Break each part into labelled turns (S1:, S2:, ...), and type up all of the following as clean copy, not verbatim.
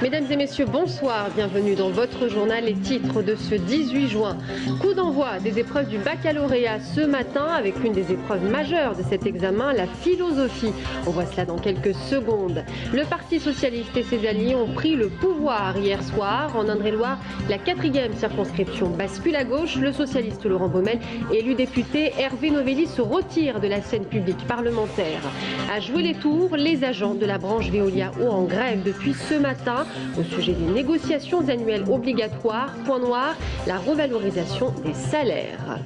S1: Mesdames et messieurs, bonsoir. Bienvenue dans votre journal. Les titres de ce 18 juin. Coup d'envoi des épreuves du baccalauréat ce matin avec une des épreuves majeures de cet examen, la philosophie. On voit cela dans quelques secondes. Le Parti socialiste et ses alliés ont pris le pouvoir hier soir. En Indre-et-Loire, la 4e circonscription bascule à gauche. Le socialiste Laurent Baumel, élu député, Hervé Novelli se retire de la scène publique parlementaire. À jouer les tours, les agents de la branche Veolia Eau en grève depuis ce matin. Au sujet des négociations annuelles obligatoires, point noir, la revalorisation des salaires.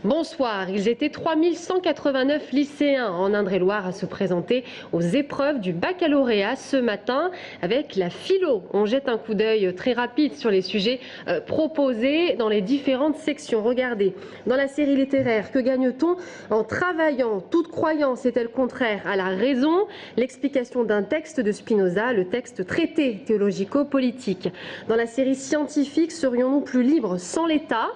S1: Bonsoir, ils étaient 3189 lycéens en Indre-et-Loire à se présenter aux épreuves du baccalauréat ce matin avec la philo. On jette un coup d'œil très rapide sur les sujets proposés dans les différentes sections. Regardez, dans la série littéraire, que gagne-t-on en travaillant? Toute croyance est-elle contraire à la raison? L'explication d'un texte de Spinoza, le texte traité théologico-politique. Dans la série scientifique, serions-nous plus libres sans l'État?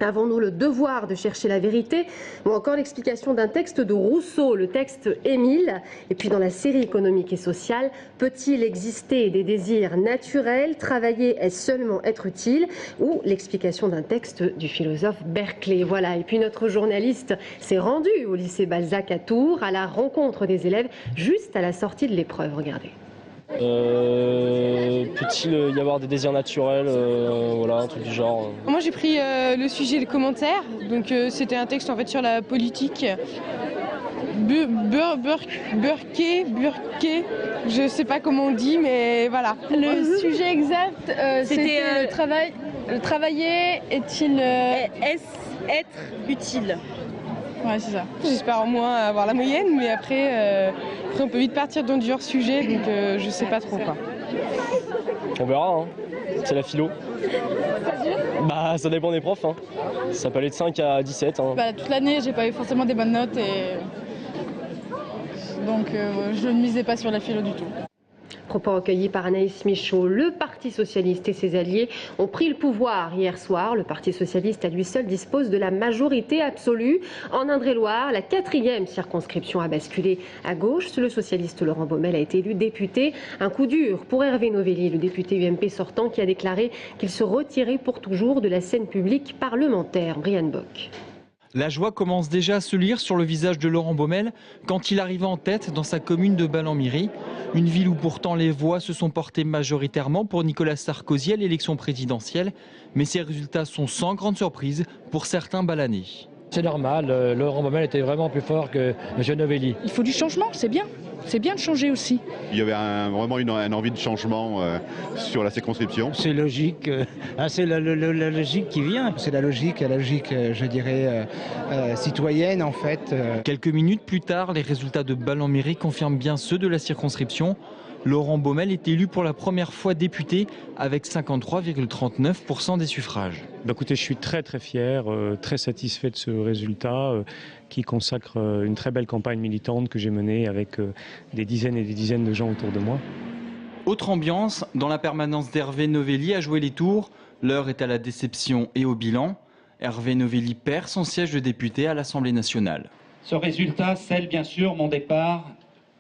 S1: Avons-nous le devoir de chercher la vérité? Ou encore l'explication d'un texte de Rousseau, le texte Émile. Et puis dans la série économique et sociale, peut-il exister des désirs naturels? Travailler est seulement être utile? Ou l'explication d'un texte du philosophe Berkeley. Voilà, et puis notre journaliste s'est rendu au lycée Balzac à Tours à la rencontre des élèves juste à la sortie de l'épreuve. Regardez.
S2: Peut-il y avoir des désirs naturels, voilà, un truc du genre.
S3: Moi j'ai pris le sujet de commentaires, donc c'était un texte en fait sur la politique. Burke, je sais pas comment on dit, mais voilà.
S4: Le sujet exact, c'était le travailler est-il être utile?
S3: Ouais, c'est ça. J'espère au moins avoir la moyenne, mais après on peut vite partir dans du hors-sujet, donc je sais pas trop quoi.
S2: On verra, hein. C'est la philo. Bah ça dépend des profs, hein. Ça peut aller de 5 à 17. Hein.
S4: Bah, toute l'année, j'ai pas eu forcément des bonnes notes, et donc je ne misais pas sur la philo du tout.
S1: Propos recueillis par Anaïs Michaud. Le Parti socialiste et ses alliés ont pris le pouvoir hier soir. Le Parti socialiste à lui seul dispose de la majorité absolue. En Indre-et-Loire, la 4e circonscription a basculé à gauche. Le socialiste Laurent Baumel a été élu député. Un coup dur pour Hervé Novelli, le député UMP sortant, qui a déclaré qu'il se retirait pour toujours de la scène publique parlementaire. Brian Bock.
S5: La joie commence déjà à se lire sur le visage de Laurent Baumel quand il arrive en tête dans sa commune de Ballon-Miry, une ville où pourtant les voix se sont portées majoritairement pour Nicolas Sarkozy à l'élection présidentielle, mais ces résultats sont sans grande surprise pour certains Balanais.
S6: C'est normal, Laurent Baumel était vraiment plus fort que M. Novelli.
S7: Il faut du changement, c'est bien. C'est bien de changer aussi.
S8: Il y avait vraiment une envie de changement sur la circonscription.
S9: C'est logique, c'est la logique qui vient. C'est la logique, je dirais, citoyenne en fait.
S5: Quelques minutes plus tard, les résultats de Ballon-Miry confirment bien ceux de la circonscription. Laurent Baumel est élu pour la première fois député avec 53,39% des suffrages.
S10: Écoutez, je suis très fier, très satisfait de ce résultat qui consacre une très belle campagne militante que j'ai menée avec des dizaines et des dizaines de gens autour de moi.
S5: Autre ambiance, dans la permanence d'Hervé Novelli à jouer les tours, l'heure est à la déception et au bilan. Hervé Novelli perd son siège de député à l'Assemblée nationale.
S11: Ce résultat scelle bien sûr mon départ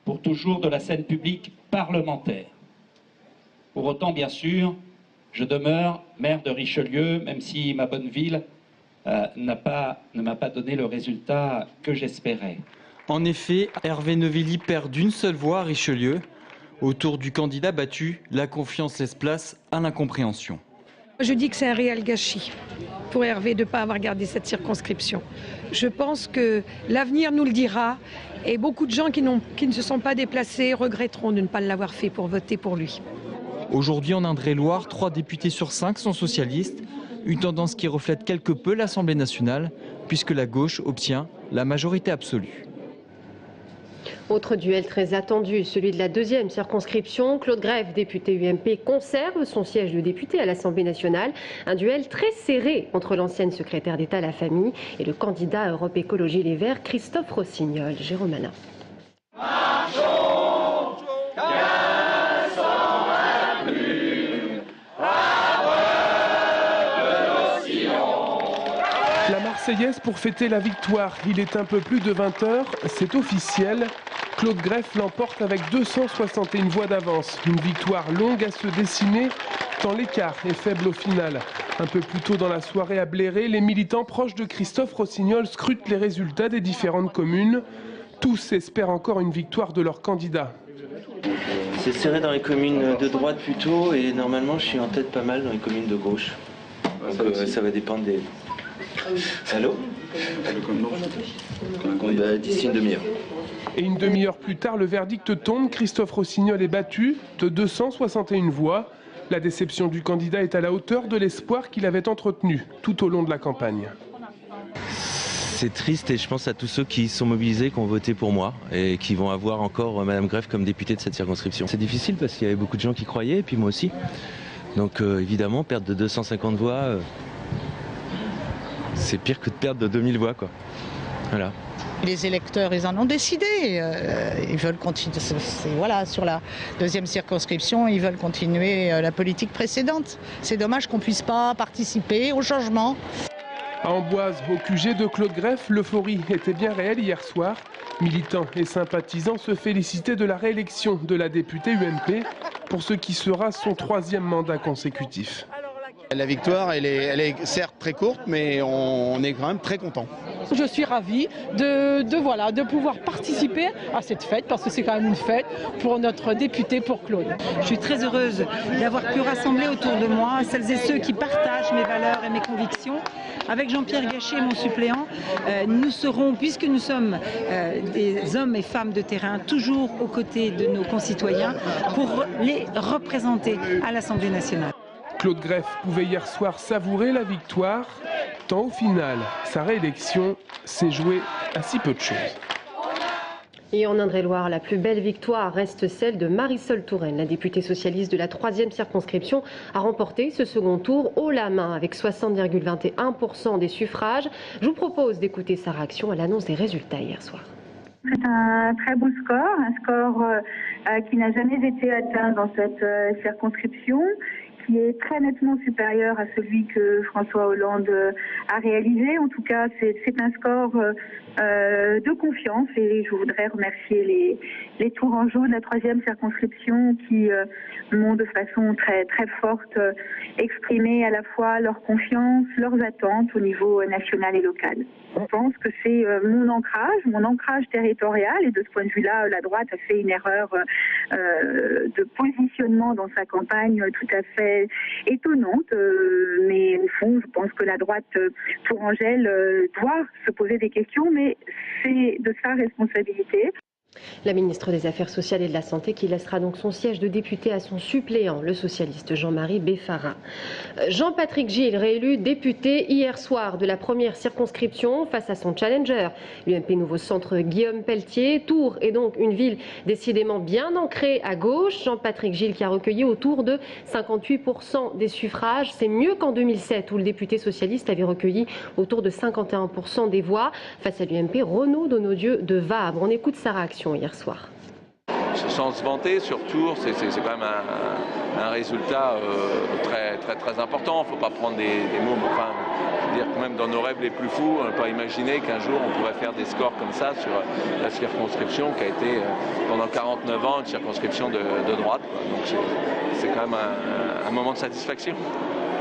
S11: pour toujours de la scène publique parlementaire. Pour autant, bien sûr, je demeure maire de Richelieu, même si ma bonne ville ne m'a pas donné le résultat que j'espérais.
S5: En effet, Hervé Novelli perd d'une seule voix à Richelieu. Autour du candidat battu, la confiance laisse place à l'incompréhension.
S7: Je dis que c'est un réel gâchis pour Hervé de ne pas avoir gardé cette circonscription. Je pense que l'avenir nous le dira et beaucoup de gens qui ne se sont pas déplacés regretteront de ne pas l'avoir fait pour voter pour lui.
S5: Aujourd'hui en Indre-et-Loire, 3 députés sur 5 sont socialistes, une tendance qui reflète quelque peu l'Assemblée nationale puisque la gauche obtient la majorité absolue.
S1: Autre duel très attendu, celui de la 2e circonscription. Claude Greff, député UMP, conserve son siège de député à l'Assemblée nationale. Un duel très serré entre l'ancienne secrétaire d'État à la famille et le candidat Europe Écologie Les Verts, Christophe Rossignol. Jérôme Manin.
S12: Marseillaise pour fêter la victoire. Il est un peu plus de 20h, c'est officiel. Claude Greff l'emporte avec 261 voix d'avance. Une victoire longue à se dessiner tant l'écart est faible au final. Un peu plus tôt dans la soirée à Bléré, les militants proches de Christophe Rossignol scrutent les résultats des différentes communes. Tous espèrent encore une victoire de leur candidat.
S13: C'est serré dans les communes de droite plutôt et normalement je suis en tête pas mal dans les communes de gauche. Donc ça va dépendre des... Allô ? D'ici une demi-heure.
S12: Et une demi-heure plus tard, le verdict tombe. Christophe Rossignol est battu de 261 voix. La déception du candidat est à la hauteur de l'espoir qu'il avait entretenu tout au long de la campagne.
S14: C'est triste et je pense à tous ceux qui sont mobilisés, qui ont voté pour moi et qui vont avoir encore Madame Greff comme députée de cette circonscription. C'est difficile parce qu'il y avait beaucoup de gens qui croyaient et puis moi aussi. Donc évidemment, perdre de 250 voix, c'est pire que de perdre de 2000 voix, quoi. Voilà.
S15: Les électeurs, ils en ont décidé. Ils veulent continuer. Voilà, sur la deuxième circonscription, ils veulent continuer la politique précédente. C'est dommage qu'on ne puisse pas participer au changement.
S12: À Amboise, au QG de Claude Greff, l'euphorie était bien réelle hier soir. Militants et sympathisants se félicitaient de la réélection de la députée UMP pour ce qui sera son 3e mandat consécutif.
S16: La victoire, elle est certes très courte, mais on est quand même très content.
S17: Je suis ravie de pouvoir participer à cette fête, parce que c'est quand même une fête pour notre député, pour Claude.
S18: Je suis très heureuse d'avoir pu rassembler autour de moi celles et ceux qui partagent mes valeurs et mes convictions. Avec Jean-Pierre Gachet, mon suppléant, nous serons, puisque nous sommes des hommes et femmes de terrain, toujours aux côtés de nos concitoyens pour les représenter à l'Assemblée nationale.
S12: Claude Greff pouvait hier soir savourer la victoire, tant au final, sa réélection s'est jouée à si peu de choses.
S1: Et en Indre-et-Loire, la plus belle victoire reste celle de Marisol Touraine. La députée socialiste de la 3e circonscription a remporté ce second tour haut la main avec 60,21% des suffrages. Je vous propose d'écouter sa réaction à l'annonce des résultats hier soir.
S19: C'est un très beau score, un score qui n'a jamais été atteint dans cette circonscription, qui est très nettement supérieur à celui que François Hollande a réalisé. En tout cas, c'est un score de confiance et je voudrais remercier les Tourangeaux de la 3e circonscription qui m'ont de façon très, très forte exprimé à la fois leur confiance, leurs attentes au niveau national et local. Je pense que c'est mon ancrage territorial, et de ce point de vue-là, la droite a fait une erreur de positionnement dans sa campagne tout à fait étonnante, mais au fond, je pense que la droite tourangelle doit se poser des questions, mais c'est de sa responsabilité.
S1: La ministre des Affaires sociales et de la Santé qui laissera donc son siège de député à son suppléant, le socialiste Jean-Marie Beffara. Jean-Patrick Gille, réélu député hier soir de la 1re circonscription face à son challenger, l'UMP Nouveau Centre Guillaume Pelletier. Tours est donc une ville décidément bien ancrée à gauche. Jean-Patrick Gille qui a recueilli autour de 58% des suffrages. C'est mieux qu'en 2007 où le député socialiste avait recueilli autour de 51% des voix. Face à l'UMP, Renaud Donodieu de Vabre. On écoute sa réaction hier soir.
S20: Sans se vanter, sur Tours, c'est quand même un résultat très important. Il ne faut pas prendre des mots, enfin, je veux dire que même dans nos rêves les plus fous, on ne peut pas imaginer qu'un jour on pourrait faire des scores comme ça sur la circonscription qui a été pendant 49 ans une circonscription de droite. Donc c'est quand même un moment de satisfaction.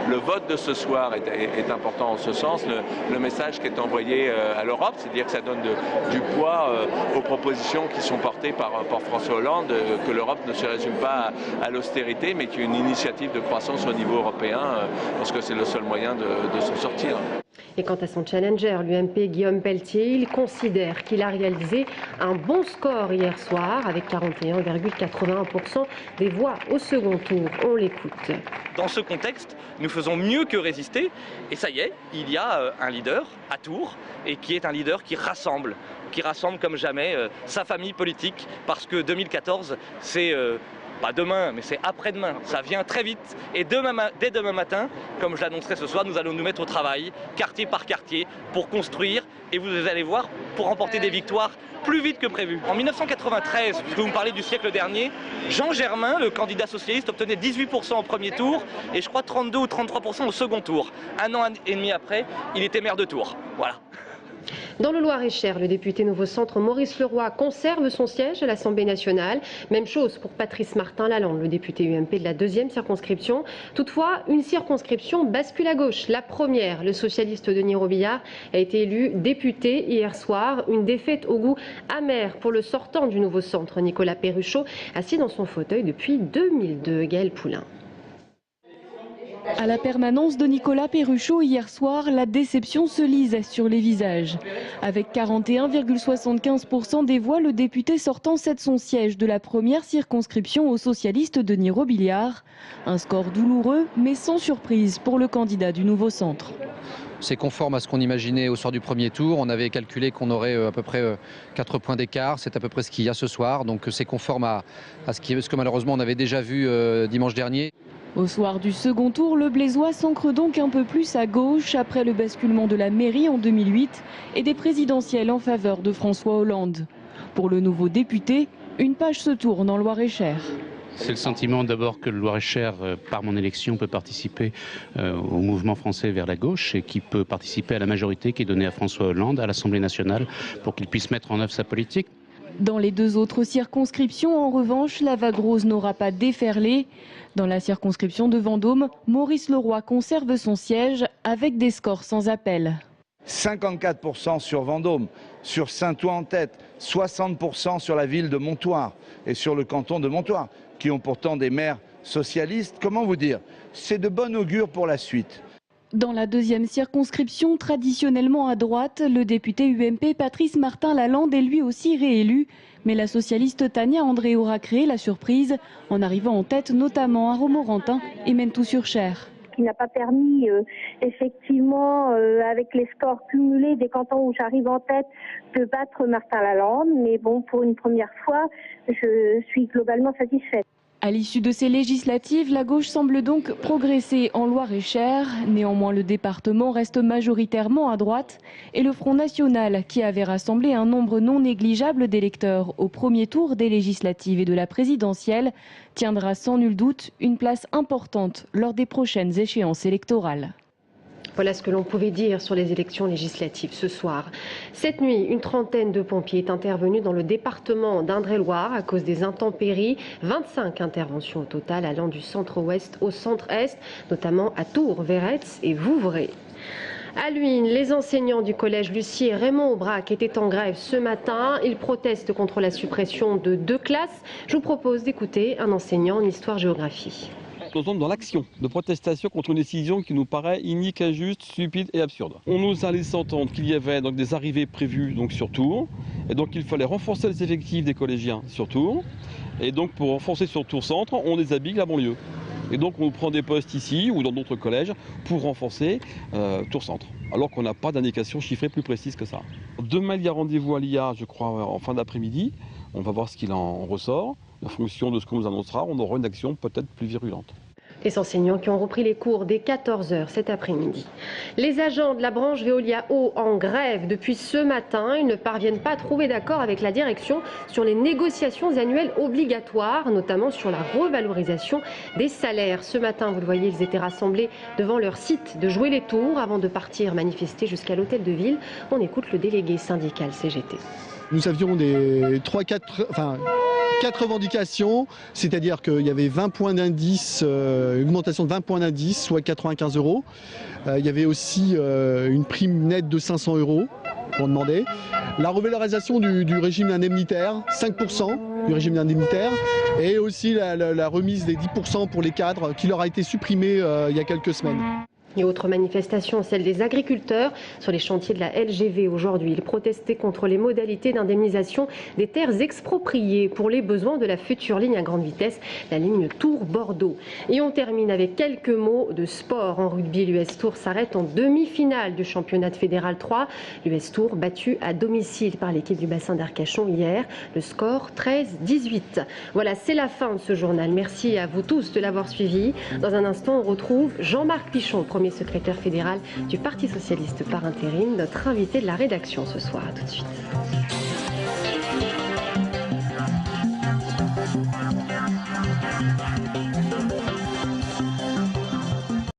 S20: Le vote de ce soir est important en ce sens. Le message qui est envoyé à l'Europe, c'est-à-dire que ça donne du poids aux propositions qui sont portées par François Hollande, que l'Europe ne se résume pas à l'austérité, mais qu'il y a une initiative de croissance au niveau européen, parce que c'est le seul moyen de s'en sortir.
S1: Et quant à son challenger, l'UMP Guillaume Pelletier, il considère qu'il a réalisé un bon score hier soir avec 41,81% des voix au second tour. On l'écoute.
S21: Dans ce contexte, nous faisons mieux que résister et ça y est, il y a un leader à Tours et qui est un leader qui rassemble comme jamais sa famille politique, parce que 2014, c'est pas demain, mais c'est après-demain. Ça vient très vite. Et dès demain matin, comme je l'annoncerai ce soir, nous allons nous mettre au travail, quartier par quartier, pour construire. Et vous allez voir, pour remporter des victoires plus vite que prévu. En 1993, puisque vous me parlez du siècle dernier, Jean Germain, le candidat socialiste, obtenait 18% au premier tour et je crois 32 ou 33% au second tour. Un an et demi après, il était maire de Tours. Voilà.
S1: Dans le Loir-et-Cher, le député Nouveau Centre Maurice Leroy conserve son siège à l'Assemblée nationale. Même chose pour Patrice Martin-Lalande, le député UMP de la 2e circonscription. Toutefois, une circonscription bascule à gauche. La première, le socialiste Denis Robillard, a été élu député hier soir. Une défaite au goût amer pour le sortant du Nouveau Centre, Nicolas Perruchot, assis dans son fauteuil depuis 2002. Gaël Poulain.
S3: À la permanence de Nicolas Perruchot hier soir, la déception se lise sur les visages. Avec 41,75% des voix, le député sortant cède son siège de la première circonscription au socialiste Denis Robillard. Un score douloureux, mais sans surprise pour le candidat du Nouveau Centre.
S22: C'est conforme à ce qu'on imaginait au soir du premier tour. On avait calculé qu'on aurait à peu près 4 points d'écart. C'est à peu près ce qu'il y a ce soir. Donc c'est conforme à ce que malheureusement on avait déjà vu dimanche dernier.
S3: Au soir du second tour, le Blésois s'ancre donc un peu plus à gauche après le basculement de la mairie en 2008 et des présidentielles en faveur de François Hollande. Pour le nouveau député, une page se tourne en Loir-et-Cher.
S23: C'est le sentiment d'abord que le Loir-et-Cher, par mon élection, peut participer au mouvement français vers la gauche et qui peut participer à la majorité qui est donnée à François Hollande à l'Assemblée nationale pour qu'il puisse mettre en œuvre sa politique.
S3: Dans les deux autres circonscriptions, en revanche, la vague rose n'aura pas déferlé. Dans la circonscription de Vendôme, Maurice Leroy conserve son siège avec des scores sans appel.
S24: 54% sur Vendôme, sur Saint-Ouen en tête, 60% sur la ville de Montoire et sur le canton de Montoire, qui ont pourtant des maires socialistes. Comment vous dire? C'est de bon augure pour la suite.
S3: Dans la deuxième circonscription, traditionnellement à droite, le député UMP Patrice Martin-Lalande est lui aussi réélu. Mais la socialiste Tania André aura créé la surprise en arrivant en tête notamment à Romorantin et Menthou-sur-Cher.
S25: Qui n'a pas permis effectivement avec les scores cumulés des cantons où j'arrive en tête de battre Martin-Lalande. Mais bon, pour une première fois, je suis globalement satisfaite.
S3: À l'issue de ces législatives, la gauche semble donc progresser en Loir-et-Cher. Néanmoins, le département reste majoritairement à droite et le Front National, qui avait rassemblé un nombre non négligeable d'électeurs au premier tour des législatives et de la présidentielle, tiendra sans nul doute une place importante lors des prochaines échéances électorales.
S1: Voilà ce que l'on pouvait dire sur les élections législatives ce soir. Cette nuit, une trentaine de pompiers est intervenue dans le département d'Indre-et-Loire à cause des intempéries. 25 interventions au total allant du centre-ouest au centre-est, notamment à Tours, Véretz et Vouvray. À Luynes, les enseignants du collège Lucie et Raymond Aubrac étaient en grève ce matin. Ils protestent contre la suppression de 2 classes. Je vous propose d'écouter un enseignant en histoire-géographie.
S26: Nous sommes dans l'action de protestation contre une décision qui nous paraît inique, injuste, stupide et absurde. On nous a laissé entendre qu'il y avait donc des arrivées prévues sur Tours, et donc il fallait renforcer les effectifs des collégiens sur Tours, et donc pour renforcer sur Tours Centre, on déshabille la banlieue. Et donc on prend des postes ici ou dans d'autres collèges pour renforcer Tours Centre, alors qu'on n'a pas d'indication chiffrée plus précise que ça. Demain il y a rendez-vous à l'IA, je crois, en fin d'après-midi. On va voir ce qu'il en ressort. En fonction de ce qu'on nous annoncera, on aura une action peut-être plus virulente.
S1: Les enseignants qui ont repris les cours dès 14 h cet après-midi. Les agents de la branche Veolia Eau en grève depuis ce matin. Ils ne parviennent pas à trouver d'accord avec la direction sur les négociations annuelles obligatoires, notamment sur la revalorisation des salaires. Ce matin, vous le voyez, ils étaient rassemblés devant leur site de Jouer les Tours avant de partir manifester jusqu'à l'hôtel de ville. On écoute le délégué syndical CGT.
S27: Nous avions 4 revendications, c'est-à-dire qu'il y avait 20 points d'indice, une augmentation de 20 points d'indice, soit 95 €. Il y avait aussi une prime nette de 500 € qu'on demandait. La revalorisation du régime indemnitaire, 5% du régime indemnitaire, et aussi la remise des 10% pour les cadres qui leur a été supprimée il y a quelques semaines.
S1: Et autre manifestation, celle des agriculteurs sur les chantiers de la LGV aujourd'hui. Ils protestaient contre les modalités d'indemnisation des terres expropriées pour les besoins de la future ligne à grande vitesse, la ligne Tours-Bordeaux. Et on termine avec quelques mots de sport. En rugby, l'US Tours s'arrête en demi-finale du championnat de Fédéral 3. L'US Tours battu à domicile par l'équipe du bassin d'Arcachon hier. Le score 13-18. Voilà, c'est la fin de ce journal. Merci à vous tous de l'avoir suivi. Dans un instant, on retrouve Jean-Marc Pichon, premier secrétaire fédéral du Parti socialiste par intérim, notre invité de la rédaction ce soir. À tout de suite.